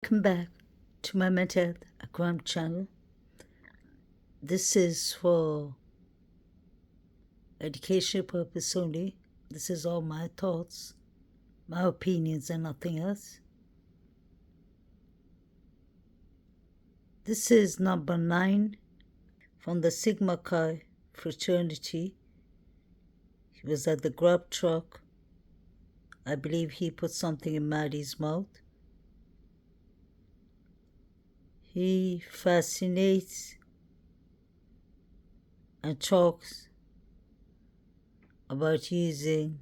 Welcome back to my Mental Health at Grub channel. This is for educational purpose only. This is all my thoughts, my opinions, and nothing else. This is number 9 from the Sigma Chi fraternity. He was at the Grub truck. I believe he put something in Maddie's mouth. He fascinates and talks about using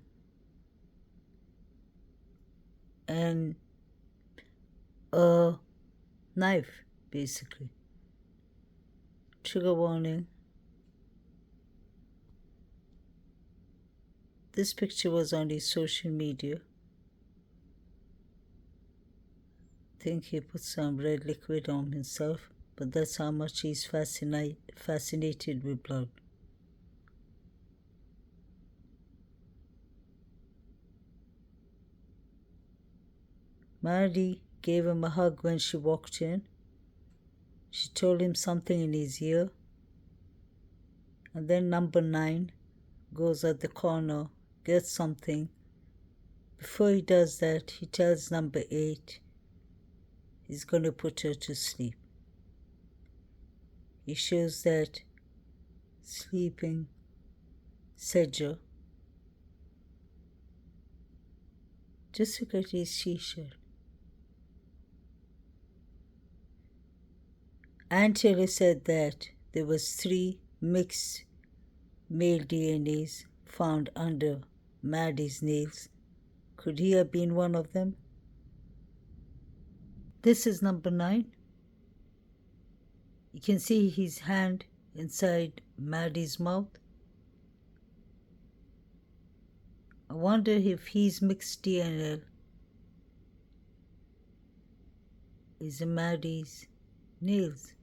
a knife, basically. Trigger warning. This picture was on his social media. I think he put some red liquid on himself, but that's how much he's fascinated with blood. Maddie gave him a hug when she walked in. She told him something in his ear. And then number 9 goes at the corner, gets something. Before he does that, he tells number 8 he's going to put her to sleep. He shows that sleeping Sedger. Just look at his t-shirt. Ann Taylor said that there was 3 mixed male DNAs found under Maddie's nails. Could he have been one of them? This is number 9. You can see his hand inside Maddie's mouth. I wonder if his mixed DNA is in Maddie's nails.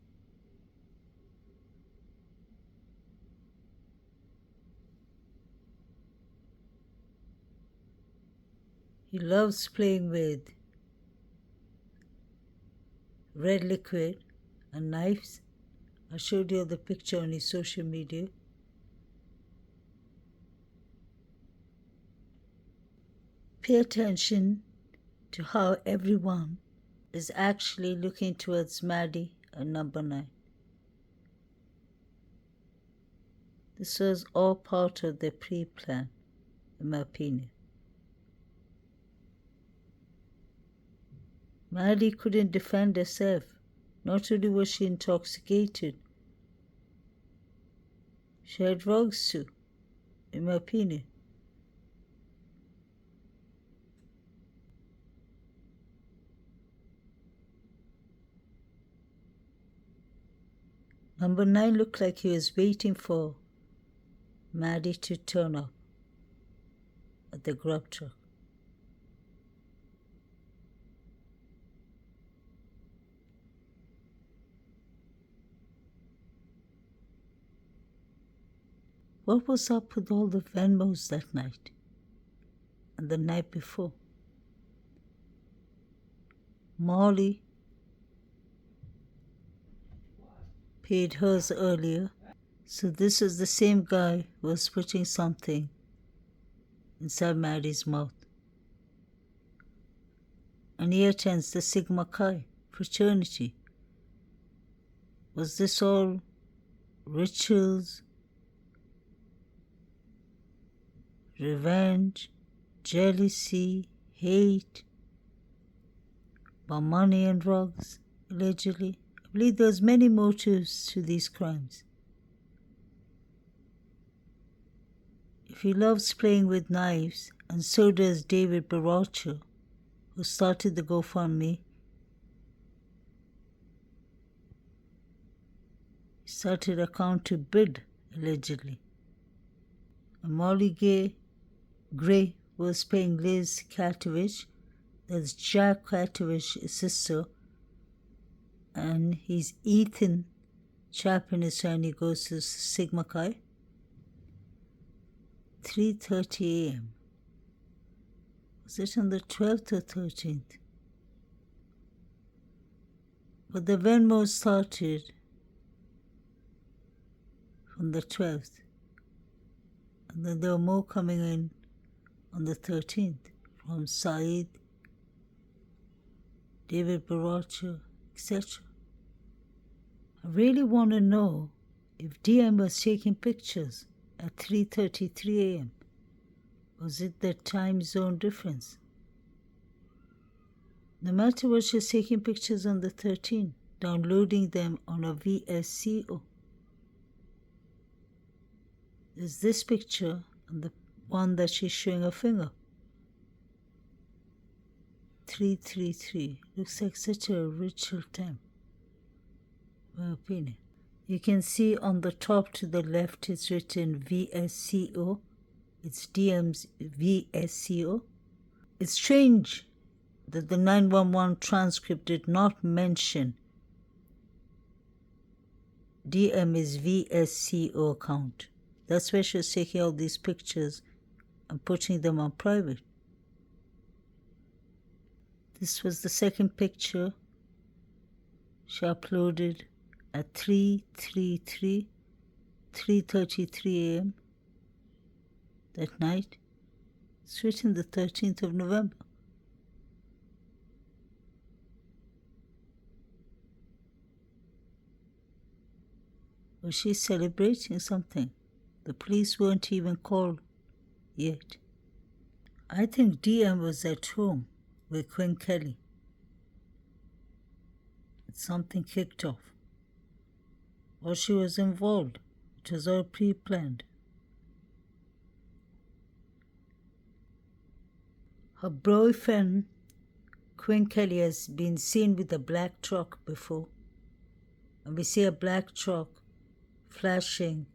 He loves playing with red liquid and knives. I showed you the picture on his social media. Pay attention to how everyone is actually looking towards Maddie and number 9. This was all part of the pre-plan, in my opinion. Maddie couldn't defend herself. Not only was she intoxicated, she had drugs too, in my opinion. Number 9 looked like he was waiting for Maddie to turn up at the Grub truck. What was up with all the Venmos that night and the night before? Molly paid hers earlier, so this is the same guy who was putting something inside Maddie's mouth. And he attends the Sigma Chi fraternity. Was this all rituals, revenge, jealousy, hate, about money and drugs, allegedly? I believe there's many motives to these crimes. If he loves playing with knives, and so does David Baracho, who started the GoFundMe, he started an account to bid, allegedly. And Molly Gray was paying Liz Katovich, that's Jack Katovich's sister, and he's Ethan Chapin is when he goes to Sigma Chi. 3:30 a.m. Was it on the 12th or 13th? But the Venmo started on the 12th. And then there were more coming in on the 13th from Saeed, David Baracha, etc. I really want to know if DM was taking pictures at 3:33 a.m. Was it the time zone difference? No matter what, she's taking pictures on the 13th, downloading them on a VSCO. There's this picture and the one that she's showing her finger. 3:33. Looks like such a ritual time. My opinion. You can see on the top to the left it's written VSCO. It's DM's VSCO. It's strange that the 911 transcript did not mention DM is VSCO account. That's where she was taking all these pictures and putting them on private. This was the second picture she uploaded at 3:33 a.m. that night. It's written the 13th of November. Was she celebrating something? The police weren't even called yet. I think DM was at home with Quinn Kelly. Something kicked off. Or she was involved. It was all pre-planned. Her boyfriend, Quinn Kelly, has been seen with a black truck before. And we see a black truck flashing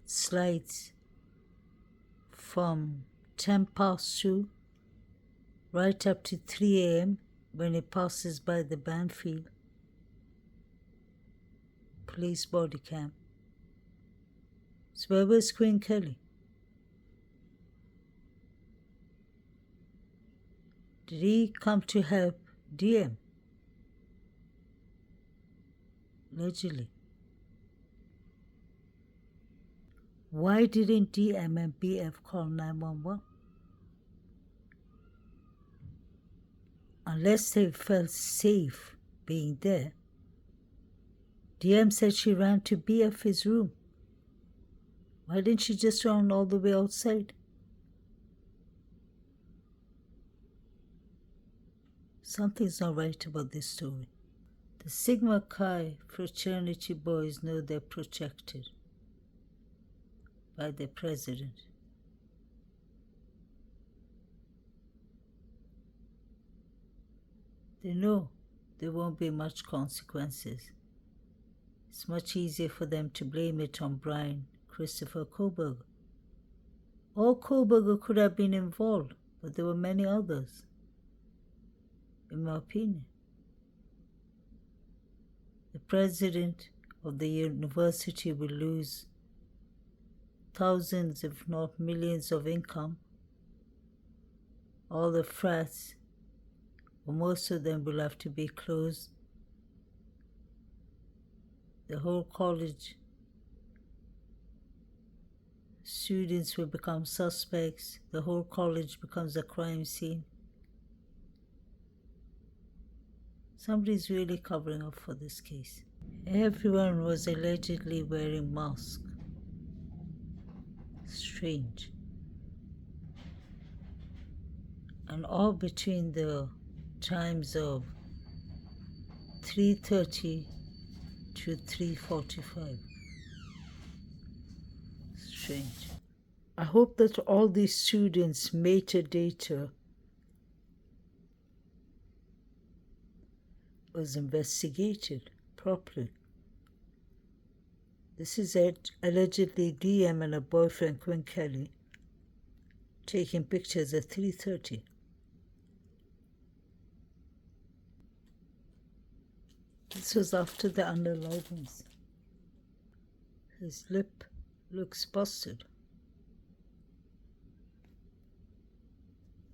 its lights from 10 past 2 right up to 3 a.m. when it passes by the Banfield police body cam. So where was Quinn Kelly? Did he come to help DM? Allegedly. Why didn't DM and BF call 911? Unless they felt safe being there. DM said she ran to BF's room. Why didn't she just run all the way outside? Something's not right about this story. The Sigma Chi fraternity boys know they're protected by their president. They know there won't be much consequences. It's much easier for them to blame it on Brian Christopher Koberger. Or Koberger could have been involved, but there were many others, in my opinion. The president of the university will lose thousands, if not millions, of income. All the frats, or most of them, will have to be closed. The whole college, students will become suspects. The whole college becomes a crime scene. Somebody's really covering up for this case. Everyone was allegedly wearing masks. Strange. And all between the times of 3:30 to 3:45. Strange. I hope that all these students' metadata was investigated properly. This is allegedly DM and her boyfriend Quinn Kelly taking pictures at 3:30. This was after the Unalivings. His lip looks busted.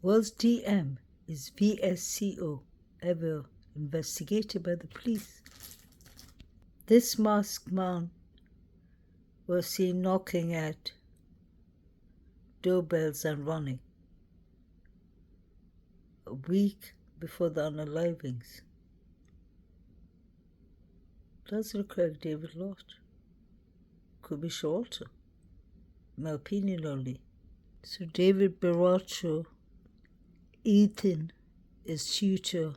Was DM is VSCO ever investigated by the police. This masked man was seen knocking at doorbells and running a week before the Unalivings. Does look like David Lott. Could be shorter. My opinion only. So David Baracho, Ethan, his tutor,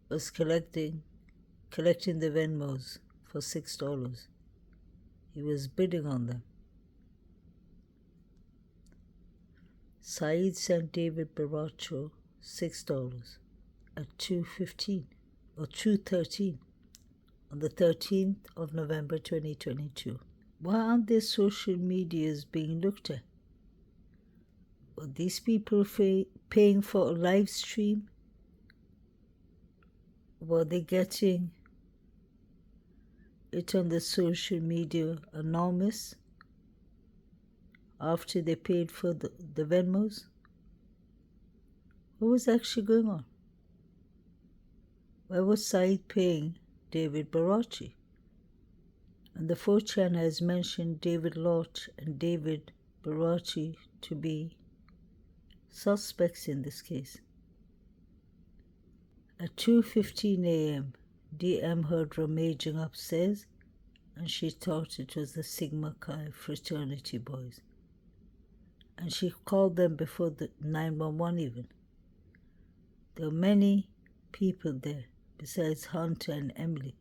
was collecting the Venmos for $6. He was bidding on them. Saeed sent David Baracho $6 at 2:15 or 2:13 on the 13th of November 2022. Why aren't their social medias being looked at? Were these people paying for a live stream? Were they getting it on the social media anonymous after they paid for the Venmos? What was actually going on? Why was Saeed paying David Barachi? And the 4chan has mentioned David Lott and David Barachi to be suspects in this case. At 2:15 a.m., DM heard rummaging upstairs and she thought it was the Sigma Chi fraternity boys. And she called them before the 911 even. There were many people there besides Hunter and Emily.